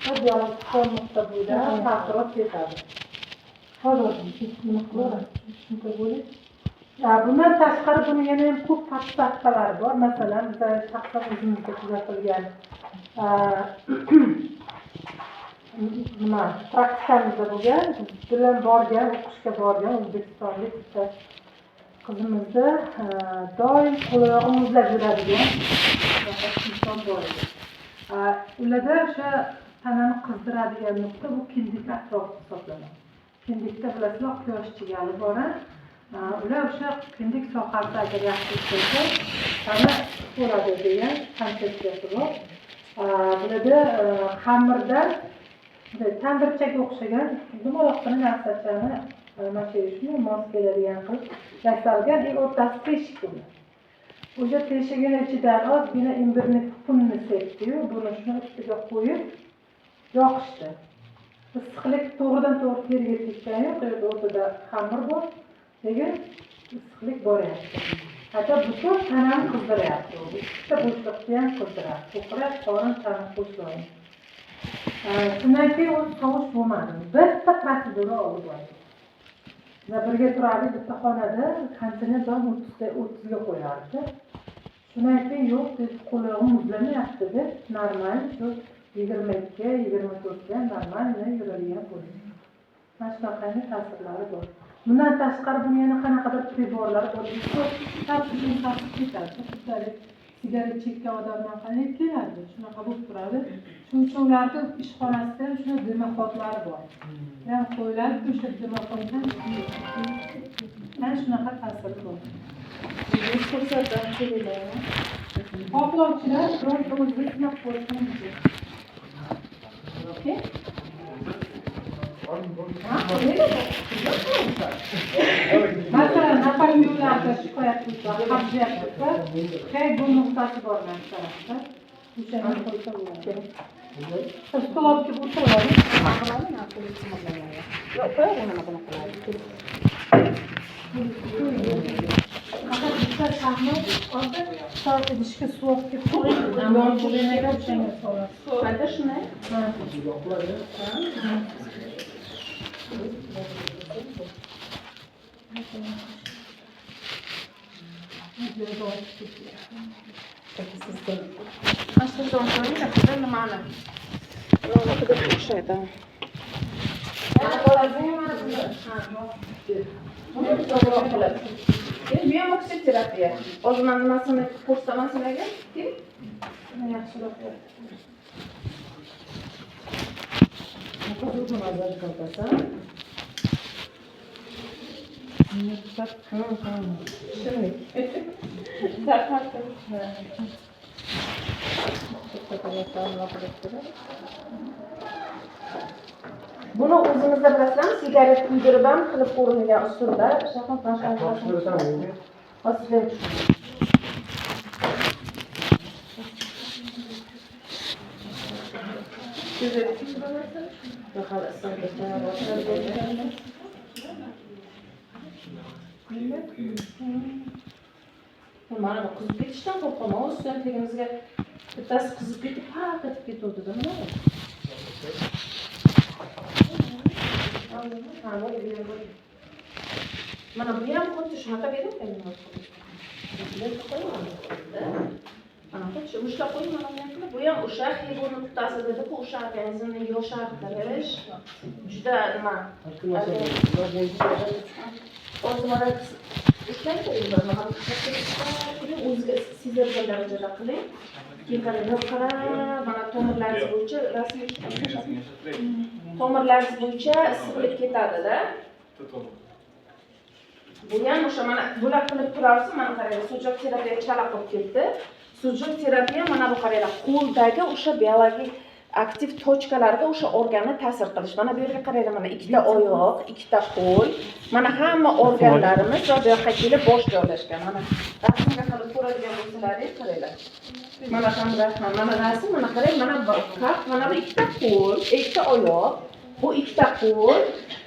Hadi yalnız koymukta buydu. Tahtırat yetadi. Hadi nima qilaman? Shunday bo'lib. Bundan tashqari buni yana ham ko'p pastalar bor. Masalan, biz shaxsan o'zimizga kuzatilgan nima praktikamizda bo'lgan, bilan borgan, o'qishga borgan o'zbekistonlik bitta qizimizni doim qo'l-oyog'i muzlab yuradigan inson bor edi. Ularda o'sha tanani qizdiradigan nuqta bu kindik atrofi hisoblanadi. Kindikda bilasizlar, quyosh chigali bor. Ular o'sha kindik sohasida agar yaxshi ishlasa, tana bo'ladi degan konsepsiyasi bor. Bularda xamirdan tandirchaga o'xshagan dumaloqqina narsachani mana shu mos keladigan qilib yasalgan, o'rtasi teshik bo'ladi. O'sha teshigini ichidan ozgina imbirni tuxumni sepdi-yu, buni shuni ustiga qo'yib yoqishdi. Issiqlik to'g'ridan-to'g'ri yerga tekkan yo'q, o'rtada xamir bor, lekin issiqlik boryapti. Hatto butun tanani qizdiryapti. Ikkita bo'shliqni ham qizdiradi. Ko'krak, qorin, tana bo'shlig'ini. Shundan keyin u sovush bo'lmadi. Bitta protsedura olib bordi. Birga turadi bitta xonada, kondisioner doim 30 ga qo'yardi. Shundan keyin yo'q, qo'log'im muzlamayapti deb, normal shu 22-24 ga normal yuradigan bo'ldi. Mana shunaqangi ta'sirlari bor. Bundan tashqari buni yana qanaqadir priborlar bor. Tartibli ta'sir ketadi. Sigaret chekkan odamdan qanday keladi? Shunaqa bo'lib turadi. Ularning ishxonasida ham shuna dimoxodlari bor. Ham qo'yiladi, o'sha dimoxoddan mana shunaqa ta'siri bor. Qoplovchilar bironta o'zini sinab ko'rishi mumkin. Masalan, napoleonlarda shikoyat qilsa, qabziyat qilsa, kay bu nuqtasi bor mana shu tarafda. O'shani qo'ysa bo'ladi. Stolga o'tiradi. Yo'q, qo'yaveraman buni qiladi. Faqat bitta shahmat oldi, sal idishga suv olib qo'yib, yonchig'iga o'shanga soladi. Qayda shunday? Ha. Buyam o'xshab terapiya. O'zimdan nimasini ko'rsatamasinaga kim? Yaxshiroq yo'q. Buni o'zimizda bilasizlarmi, sigaret kuydirib ham qilib ko'rilgan usulda shahmat mashg'ulotlar. Hozir mana bu qizib ketishdan qo'rqaman. Studentimizga bittasi qizib ketib, farq etib ketuvdi-da, nima? Mana bu ham xuddi shunaqa berilgan. Mana xuddi ushlab qo'ying, mana bunday qilib, bu ham o'sha xibo nuqtasi dedi, bu o'sha organizmni yoshartirish. Juda nima? O'zimda ishlang kerak bo'ladi. O'ziga sezadigan darajada qiling. Keyin qara, mana tomirlaringiz bo'yicha rasmiy tomirlaringiz bo'yicha issiqlik ketadi-da. Bu ham o'sha mana bular qilib turarsiz, mana qarang, sujok terapiya chala qilib ketdi. Sujok terapiya mana bu qaranglar, qo'ldagi o'sha biologik aktiv tochkalarga o'sha organni ta'sir qilish. Mana bu yerga qaranglar, mana ikkita oyoq, ikkita qo'l, mana hamma organlarimiz va bu yoqqa kelib bosh joylashgan. Mana rasmga qilib ko'radigan bo'lsalaringiz qaranglar. Mana ham rasm, mana qarang, mana bu kaf, mana bu ikkita qo'l, ikkita oyoq. Bu ikkita qo'l,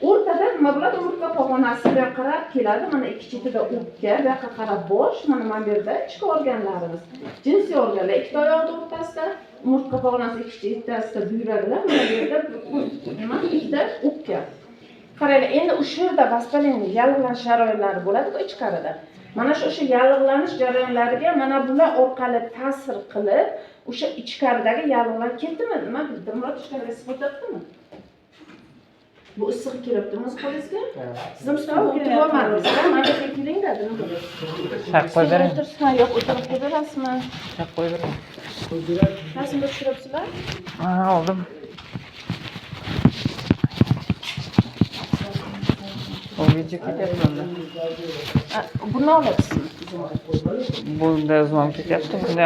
o'rtada nima bo'ladi? Umurtqa pog'onasi bu yoqqa qarab keladi. Mana ikki chetida o'pka, bu yoqqa qarab bosh, mana bu yerda ichki organlarimiz. Jinsiy organlar ikkita oyoqning o'rtasida, umurtqa pog'onasi ikki chetasida buyraklar, mana bu yerda nima? Ikkita o'pka. Qaranglar, endi o'sha yerda vaspalenniy yallig'lanish jarayonlari bo'ladi-ku ichkarida. Mana o'sha yallig'lanish jarayonlariga mana bular orqali ta'sir qilib, o'sha ichkaridagi yallig'lar ketdimi? Nima bildim, Murod ichkariga sifatladimi? Bu issiq kiribdimi qo'lingizga? Siz ham o'tirib olmadingiz, mana ketingda nima bo'ladi? Shaq qo'yib bering. O'tirsa, yo'q, o'tirib qo'yasizmi? Shaq qo'yib bering. Rasmga tushiribsizlar? Ha, oldim. O video ketyapti unda. Buni olasizmi? Bunda uzmam ketyapti, bunda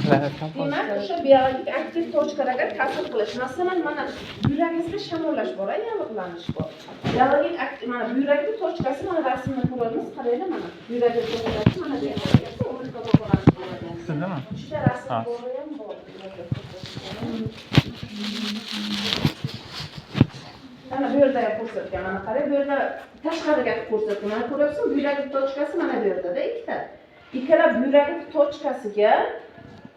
Demak, o'sha biologik aktiv tochkalarga ta'sir qilish. Masalan, mana yuragingizda shamollash bor, yallig'lanish bor. Biologik aktiv, mana buyrakning tochkasi, mana rasmni ko'ramiz, qaranglar mana. Buyrakning tochkasi mana bu yerda. Tushundimi? Juda rasm bor ham bor. Mana bu yerda ko'rsatgan, mana qarang, bu yerda tashqariga ko'rsatgan. Mana ko'ryapsizmi? Buyrakning tochkasi mana bu yerda-da, ikkita. Ikkala buyrakning tochkasiga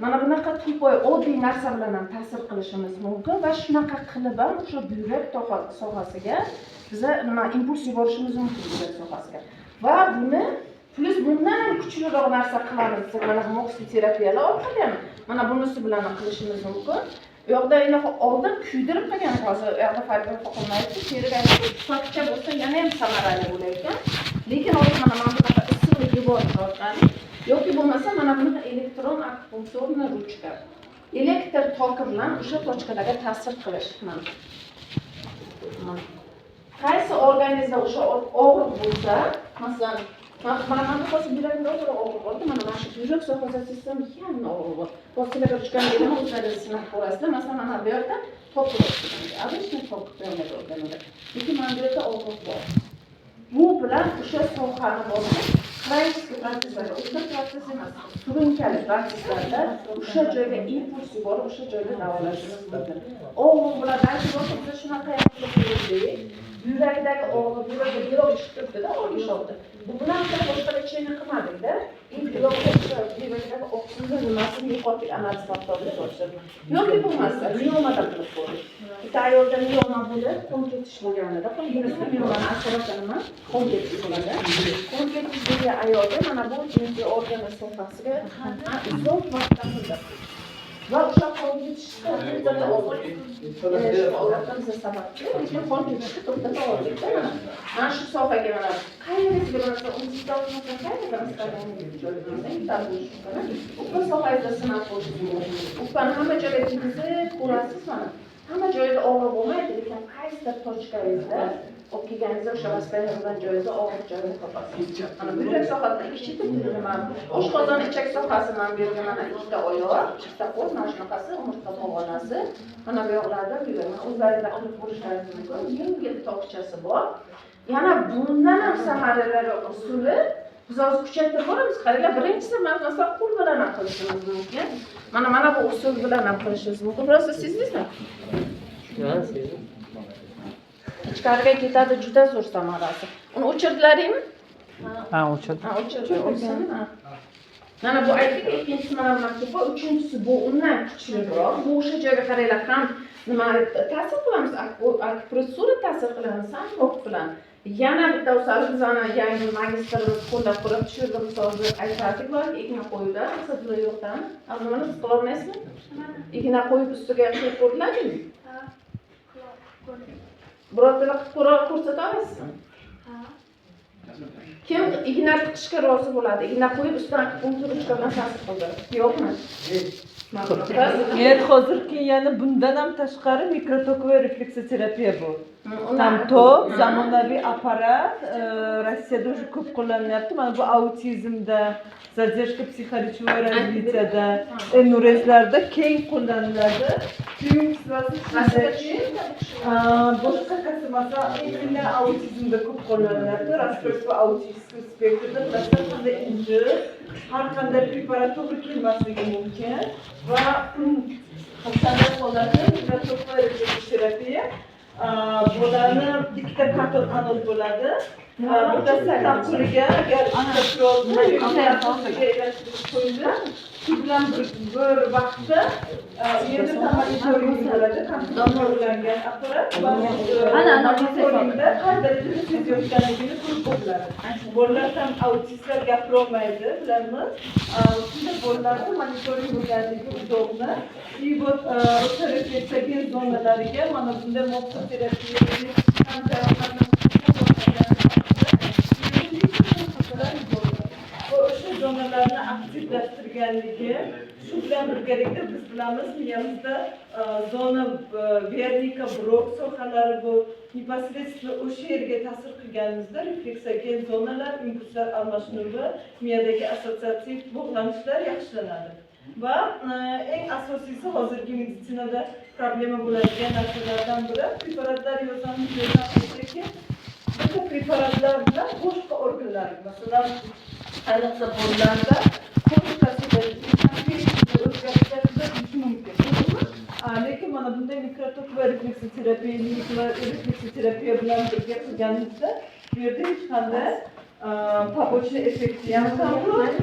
mana bunaqa tupoy oddiy narsa bilan ham ta'sir qilishimiz mumkin va shunaqa qilib ham o'sha buyrak sohasiga biza nima impuls yuborishimiz mumkin buyrak sohasiga. Va buni plus bundan ham kuchliroq narsa qilamiz. Mana moxi terapiyalar orqali ham mana bunisi bilan ham qilishimiz mumkin. U yoqda oldin kuydirib qilgan, hozir u yoqda farqi qo'ymaydi. Teriga sotcha bo'lsa yana ham samarali bo'lar ekan. Lekin hozir mana bunaqa issiqlik yuborish orqali yoki bo'lmasa mana bunaqa elektron akupunkturni ruchka. Elektr toki bilan o'sha tochkalarga ta'sir qilish mumkin. Qaysi organizmda o'sha og'riq bo'lsa, masalan, mana hozir yurakda og'riq bo'ldi, mana shu yurak sohasida ham yana og'riq bor. Hozirga tushganligini o'zlaringiz sinab ko'rasizlar. Masalan, mana bu yerda tok bor. Обычный tok bo'lmaydi organlarda. Lekin mana bu yerda og'riq bor. Bu bilan o'sha sohani bo'lsa, Krayskiy protsesslar, o'sha protsess emas, surunkali protsesslarda o'sha joyga impuls yuborib, o'sha joyda davolashimiz mumkin. Og'riq bilan balki boshqa shunaqa qilib yurakdagi og'riq, yurakda yog' chiqib turibdi-da, olishobdi. Bu bilan boshqa lecheniya qilmadik-da. Yurakdagi oksigen nimasini yuqori analiz qilib boshladi. Yoki bo'lmasa, miyomada qilib ko'rdik. Bitta ayolda miyoma bo'lib, qon ketish bo'lganida, qo'lingizda miyomani asoratda nima? Qon ketish bo'ladi. Qon ketish degan ayolda mana bu jinsiy organ sohasiga uzoq vaqtdan bo'ladi. Va o'sha qon ketishda o'rtada og'riq sababchi, lekin qon ketishni to'xtata oldik-da. Mana shu sohaga mana qayerga borsa, universitetga qayerga bu sohada sinab ko'rish mumkin. Upan hamma joyga tegizib ko'rasiz mana. Hamma joyda og'riq bo'lmaydi, lekin qaysidir tochkangizda olib kelganingizda o'sha vaspalenniy joyida og'riq joyini topasiz. Mana bu yurak sohasida ikki chetda nima? Oshqozon ichak sohasi mana bu yerga mana ikkita oyoq, ikkita qo'l, mana shunaqasi umurtqa pog'onasi. Mana bu yoqlarda buyurma o'zlarida qilib ko'rishlaringiz mumkin. Yengil tokchasi bor. Yana bundan ham samarali usuli biz hozir kuchaytirib boramiz. Qaranglar, birinchisi masalan qo'l bilan ham qilishimiz mumkin. Mana bu usul bilan ham qilishingiz mumkin. Biroz sezdingizmi? Ha, sezdim. Ichkariga ketadi, juda zo'r samarasi. Uni o'chirdilaringmi? Ha, o'chirdim. Ha, o'chirdim. Mana bu aytdik, ikkinchisi mana bu maktuba, uchinchisi bu undan kuchliroq. Bu o'sha joyga qaranglar, ham nima ta'sir qilamiz, akupressura ta'sir qilamiz, ham bilan. Yana bitta o'zimizning yangi magistrimiz qo'llab qurib tushirdim, hozir aytardik borki, igna qo'yiblar, asadlar yo'qdan. Nima qilib olmaysizmi? Igna qo'yib ustiga qilib ko'riladimi? Birortalar qilib ko'rsata olasizmi? Kim igna tiqishga rozi bo'ladi? Igna qo'yib ustidan akupunkturishga bilan ta'sir qildi. Yo'qmi? Men hozirgi yana bundan ham tashqari mikrotokovая refleksoterapiya bor. Tam top, zamonaviy apparat, Rossiyada уже ko'p qo'llanyapti. Mana bu autizmda, задержка psixorечевого развитияda, enurezlarda keng qo'llaniladi. Boshqa kasb masalan, именно autizmda ko'p qo'llaniladi. Расстройство autического spektrda masalan qanday injiq, har qanday preparat to'g'ri kelmasligi mumkin va qanday holatda mikrotoklar terapiya bularni ikkita karton anod bo'ladi. Bitta sakam puliga agar ikkita turolsa, qo'yiladi. Shu bilan bir vaqtda endi monitoring bo'ladi. Kompyuterlangan apparat va monitoringda qay darajada sezayotganligini ko'rib bo'ladi. Bolalar ham autistlar gapirolmaydi, bilamiz. Shunda bolalarni monitoring bo'lganligi udobni. И вот o'sha refleksiogen zonalariga mana bunday motor terapiya o'sha zonalarni aktivlashtirganligi, shu bilan birgalikda biz bilamiz miyamizda zona Wernicke, Brock sohalari bu непосредственно o'sha yerga ta'sir qilganimizda refleksiogen zonalar, impulslar almashinuvi, miyadagi assotsiativ bog'lanishlar yaxshilanadi. Va eng asosiysi hozirgi meditsinada problema bo'ladigan narsalardan biri preparatlar yozamiz, lekin bu preparatlar bilan boshqa organlar, masalan, ayniqsa bolalarda lekin mana bunday mikrotok va refleksoterapiya bilan birga qilganimizda bu yerda hech qanday побочный эффекты ham yo'q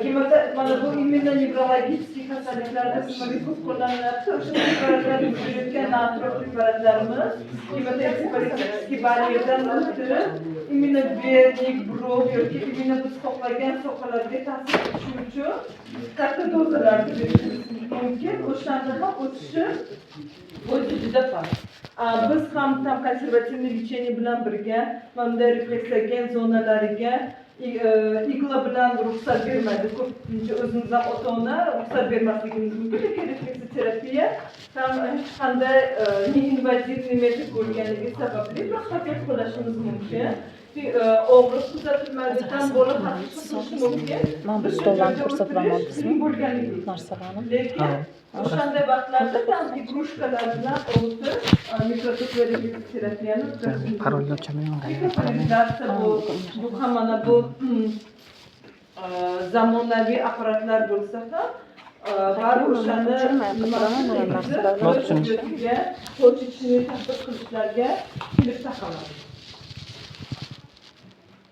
и mana bu именно nevrologический kasalliklarda ko'p qo'llaniladi. O'sha preparatlarni yurayotgan natro preparatlarimiz hematoksit bariyerdan o'tib именно Wernicke, Brock yoki именно biz xohlagan sohalarga ta'sir qilishi uchun katta dozalarda berishimiz mumkin. O'shanda ham o'tishi o'zi juda past. Biz ham tam konservativniy lечение bilan birga bunday refleksiogen zonalariga igla bilan ruxsat bermaydi. Ko'pincha o'zimiz ham ota-ona ruxsat bermasligimiz mumkin, lekin refleksoterapiya ham hech qanday neinvazivniy metod bo'lganligi sababli faqat qo'llashimiz mumkin. Og'riq kuzatilmaydigan bola qattiq qilishi mumkin. Mana bu stoldan ko'rsatmaman bizning narsalarni. Lekin o'shanday vaqtlarda ham igrushkalar bilan o'tib mikrotok va refleksoterapiyani Parolni o'chirmayman. bu ham mana bu zamonaviy apparatlar bo'lsa ham har o'shani to'chishni tatbiq qilishlarga kelib taqaladi.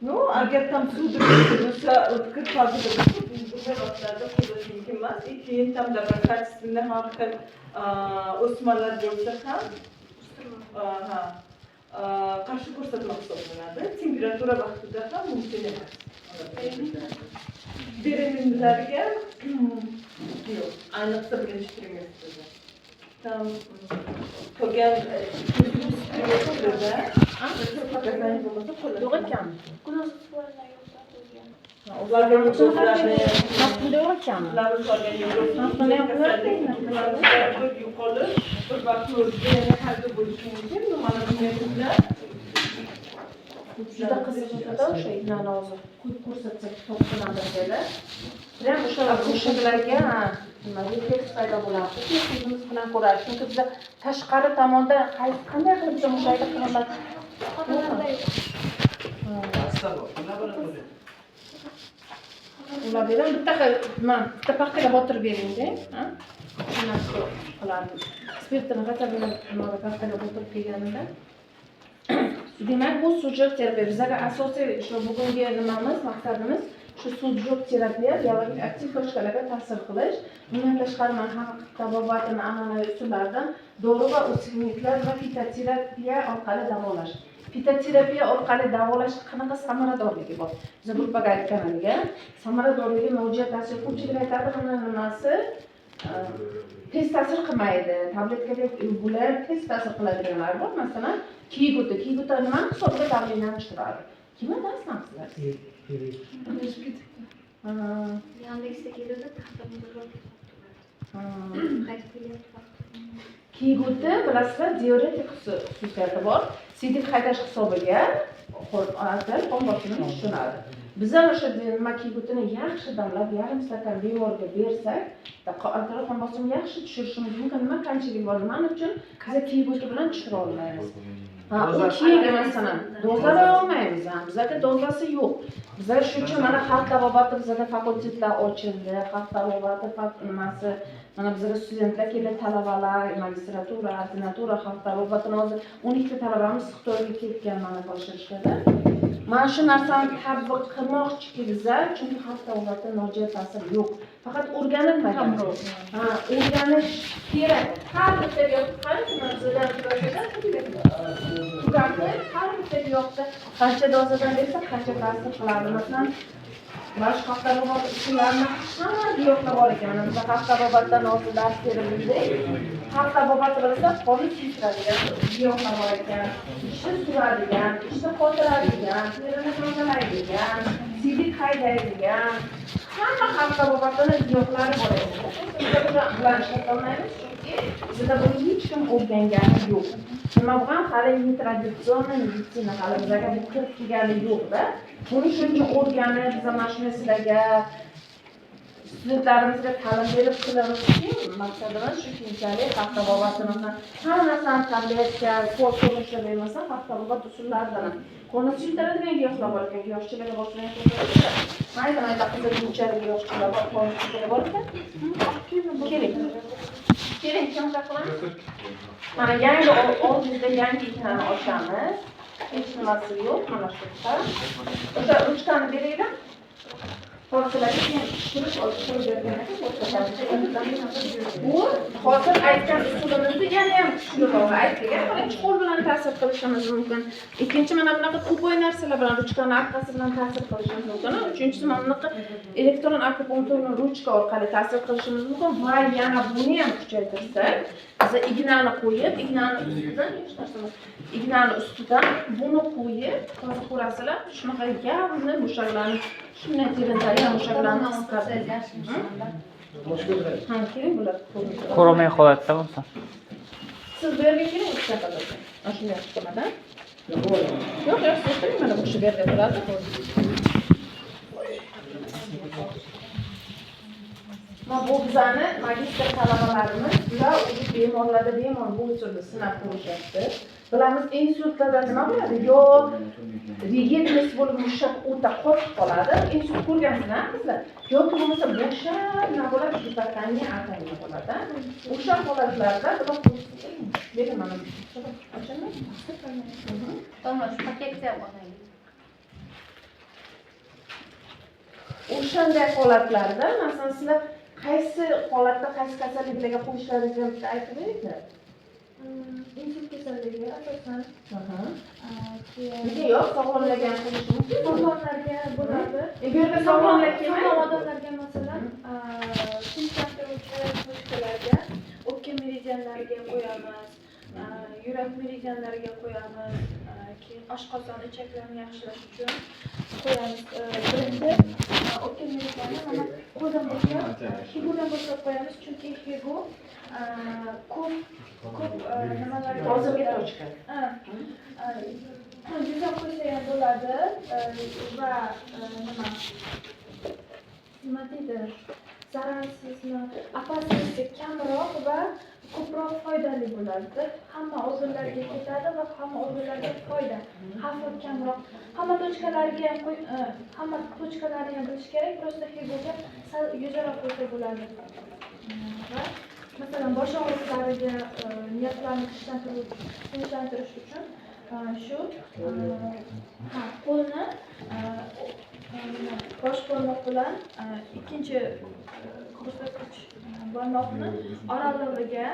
Ну, agar tam судорога bo'lsa, o'tkir fazida bo'lsa, bunday vaqtlarda qo'llash mumkin emas. Keyin tam доброкачественный har xil o'smalar bo'lsa ham, qarshi ko'rsatma hisoblanadi. Temperatura vaqtida ham mumkin emas. Bereminlarga yo'q, ayniqsa birinchi trimestrda. Tam qolgan trimestrda показания bo'lmasa qo'llash. Ularga musobalarni yuqori bir vaqtni o'zida yana qayta bo'lishi mumkin. Mana bunday qizlar juda qiziqda o'sha ignani hozir qo'yib ko'rsatsak kitob bilan birga. Prям o'shalarga nima refleks paydo bo'ladi. Ko'zimiz bilan ko'ramiz. Chunki biz tashqari tomonda qanday qilib biz mushayda qilamiz. Ular bilan bitta paxtaga botirib bering-da, ha? Shundan qiladi. Spirtni qachon bilan paxtaga botirib kelganida. Demak, bu sujok terapiya bizga asosiy shu bugungi nimamiz, maqsadimiz shu sujok terapiya biologik aktiv firishtalarga ta'sir qilish. Bundan tashqari tabobatini an'anaviy usullardan dori va o'simliklar va fitoterapiya orqali davolash. Fitoterapiya orqali davolash qanaqa samaradorligi bor? Biz gruppaga aytganimga, samaradorligi mo'jiza ta'sir ko'pchilik aytadi, buni nimasi tez ta'sir qilmaydi. Tabletkadek bular tez ta'sir qiladiganlar bor. Masalan, kiyguta nima hisobda ta'minlanishtiradi. Kimga dars qilasiz? Yandex'te geliyordu, tahtamızda rol Kiyguti bilasizlar diuretik xususiyati bor. Siydik haydash hisobiga qon bosimini tushiradi. Bizlar o'sha nima kiygutini yaxshi damlab, yarim stakan bemorga bersak, qon bosimini yaxshi tushirishimiz mumkin. Nima kamchilik bor? Nima uchun biz kiyguti bilan tushira olmaymiz? U kiyik masalan, dozalay olmaymiz ham. Bizda dozasi yo'q. Bizlar shuning uchun mana xalq tabobati bizda fakultetlar ochildi. Xalq tabobati nimasi mana bizga studentlar keladi, talabalar, magistratura, ordinatura, xalq tabobatini hozir 12 ta talabamiz Xitoyga ketgan mana boshlashgada. Mana shu narsani tatbiq qilmoqchiki bizlar, chunki xalq tabobati nojo'ya ta'sir yo'q. Faqat o'rganilmagan. O'rganish kerak. Har bitta yoqda bizdan tugakni har bitta yoqda qancha dozadan bersa, qancha ta'sir qiladi. Masalan, Baş xalq tabobati usullarini hamma yoqda bor ekan. Biz xalq tabobatdan hozir dars berildi. Xalq tabobati bilsa, qonni suydiradigan yo'qlar bor ekan. Ishni suradigan, ishni qotiradigan, terini tozalaydigan, siydik haydaydigan. Hamma xalq tabobatini yo'qlari bor ekan. Biz bilan ishlolmaymiz chunki bizda buni hech kim o'rgangani yo'q. Nima bilan hali traditsion meditsina hali bizga bu kirib kelgani yo'q-da. Buni shuncha o'rganib, biz mana shu narsalarga studentlarimizga ta'lim berib qilamizki, maqsadimiz shu keyinchalik xalq tabobatini hamma narsani tabletga, ko'rishlar emas, xalq tabobat usullaridan qo'lni suydiradigan giyohlar bor ekan, giyohchilarga boshlangan mayda qiziquvchilar giyohchilar bor, qo'lni suydirib bor ekan. Keling, qanaqa qilamiz? Mana yangi oldimizda yangi ignani ochamiz. Hech nimasi yo'q, mana shu yerda. O'sha ruchkani beraylik. Hozirlarga tushirib bu hozir aytgan usulimizni yana ham kuchliroq aytdik. Birinchi qo'l bilan ta'sir qilishimiz mumkin. Ikkinchi mana bunaqa ko'poy narsalar bilan ruchkani orqasi bilan ta'sir qilishimiz mumkin. Uchinchisi mana bunaqa elektron akupunkturni ruchka orqali ta'sir qilishimiz mumkin. Va yana buni ham kuchaytirsak, biz ignani qo'yib, ignani ustidan buni qo'yib, hozir ko'rasizlar, shunaqa gavni mushaklarni shunday teridagi mushaklarni qisqartirib. Ha, keling bular. Ko'rmay holatda bo'lsa. Siz bu yerga keling, o'sha qadar. Shunday qilmadan. Yo'q, siz mana bu kishi bu yerga turadi. Mana bu bizani magistr talabalarimiz, ular o'zi bemorlarda bemor bu usulni sinab ko'rishyapti. Bilamiz, insultlarda nima bo'ladi? Yo rigidность bo'lib mushak o'ta qotib qoladi. Insult ko'rgansizlar bizlar. Yoki bo'lmasa bo'shab nima bo'ladi? Gipotoniya atoniya bo'ladi. O'sha holatlarda bular bering mana. Ochami? Tomos, paketga oling. O'shanday holatlarda, masalan, sizlar qaysi holatda qaysi kasalliklarga qo'yishlaringizni aytib beringlar. Insult kasalligiga asosan nega yo'q, sog'lomlarga ham qo'yish mumkin. sog'lomlarga bo'ladi. Bu yerda sog'lomlar kelmaydi. Sog'lom odamlarga masalan, tinchlantiruvchi ruchkalarga, o'pka meridianlariga qo'yamiz, yurak meridianlariga qo'yamiz, keyin oshqozon ichaklarni yaxshilash uchun qo'yamiz. Birinchi o'pka meridianni mana qo'ldan boshlab, higudan boshlab qo'yamiz, chunki higu ko'p nimalarga Hozirgi tochka. Juda qo'ysa ham bo'ladi va nima deydi, zararsizmi, opasnosti kamroq va ko'proq foydali bo'ladi. Hamma organlarga ketadi va hamma organlarga foyda, xavfi kamroq. Hamma tochkalarga ham hamma tochkalarni ham bilish kerak, просто higoga sal yuzroq qo'ysa bo'ladi. Va masalan, bosh og'riqlariga niyatlarni tinchlantirish uchun shu qo'lni bosh barmoq bilan ikkinchi ko'rsatkich barmoqni oralig'iga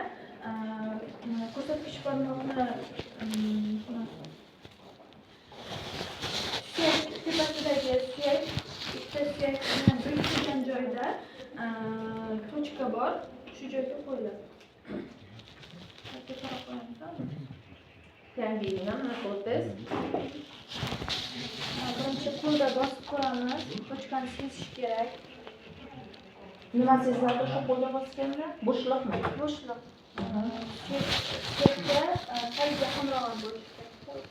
ko'rsatkich barmoqni suyak tepasidagi suyak, ikkita suyakni biriktirgan joyda tochka bor. Shu joyga qo'yiladi. Yangi mana protez. Birinchi qo'lda bosib ko'ramiz, tochkani sezish kerak. Nima seziladi shu qo'lda bosganda? Bo'shliqmi? Bo'shliq. Suyakda salga hamroh bo'lishi kerak.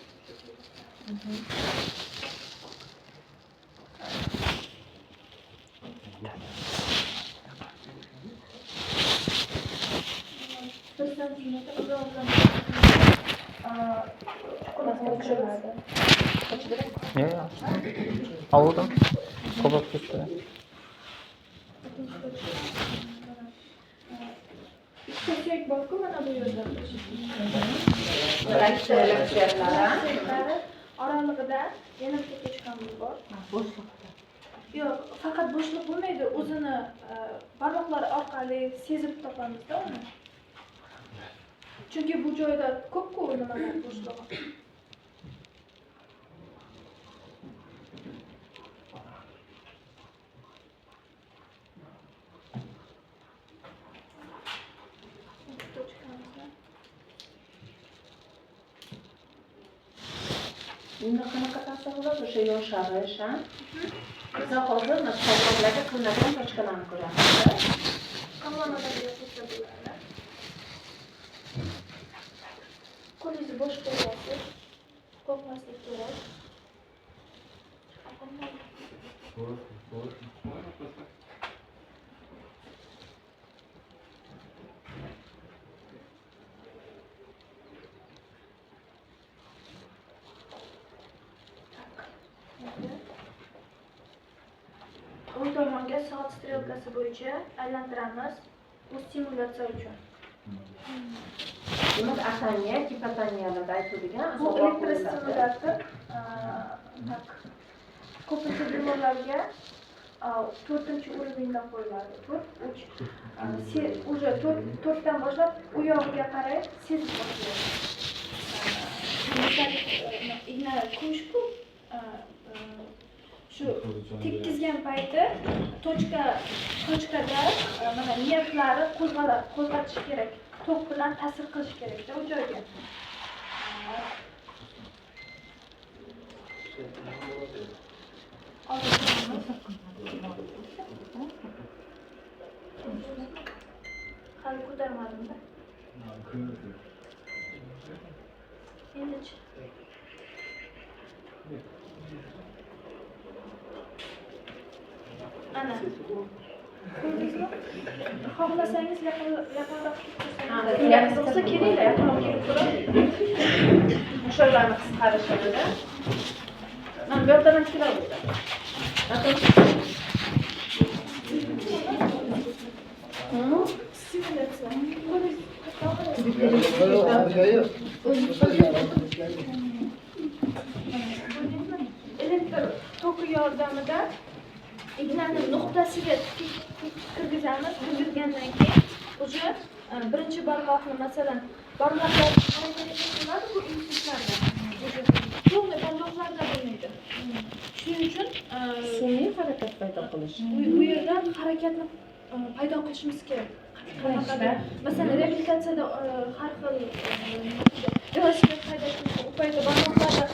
Bir santimetr uzoqdan cho'qiladi. Yo'q, yo'q. Oldim. Qo'lga ketdi. Ikkita suyak bor-ku, mana bu yerda. Laksiyalari. Oralig'ida yana bitta tochkamiz bor. Yo'q, faqat bo'shliq bo'lmaydi, o'zini barmoqlar orqali sezib topamizda uni. Chunki bu joyda ko'p-ku nimalar bo'shlig'i. Endi qanaqa ta'sir qiladi o'sha yosharish, ha? Biz hozir maktablarda qilinadigan tochkalarni ko'ramiz. Qamoqdagi yo'qsa bo'ladi. Qo'lingizni bo'sh qo'yasiz. Qo'rqmaslik kerak. O'ng tomonga soat strelkasi bo'yicha aylantiramiz. Bu stimulyatsiya uchun. Demak, atoniya, gipotoniyalarda aytiladigan Bu elektrostimulyator tak ko'pincha bemorlarga 4-urinda qo'yiladi. 4, 3, уже 4dan boshlab u yog'iga qaray sezib boshlaydi. Misol igna kushku shu tekkizgan payti tochkada mana nervlari qo'zg'atish kerak. Tok bilan ta'sir qilish kerak-da u joyga. Hali ko'tarmadim-da. Endi-chi. Ana. Ko'rdingizmi? Xohlasangiz yaqinroq kerak bo'lsa kelinglar, yaqinroq kelib ko'rib. O'shalarni qisqarishida. Mana bu yerdan ham keladi. Elektr toki yordamida ignani nuqtasiga kirgizamiz. Kirgizgandan keyin уже birinchi barmoqni, masalan, barmoqlar harakat qilinadi bu impulslarda. To'g'ri, barmoqlarda bo'lmaydi. Shuning uchun Sun'iy harakat paydo qilish. bu yerdan harakatni paydo qilishimiz kerak. Qanaqadir, masalan, reabilitatsiyada har xil velosiped haydashimiz, u paytda barmoqlarda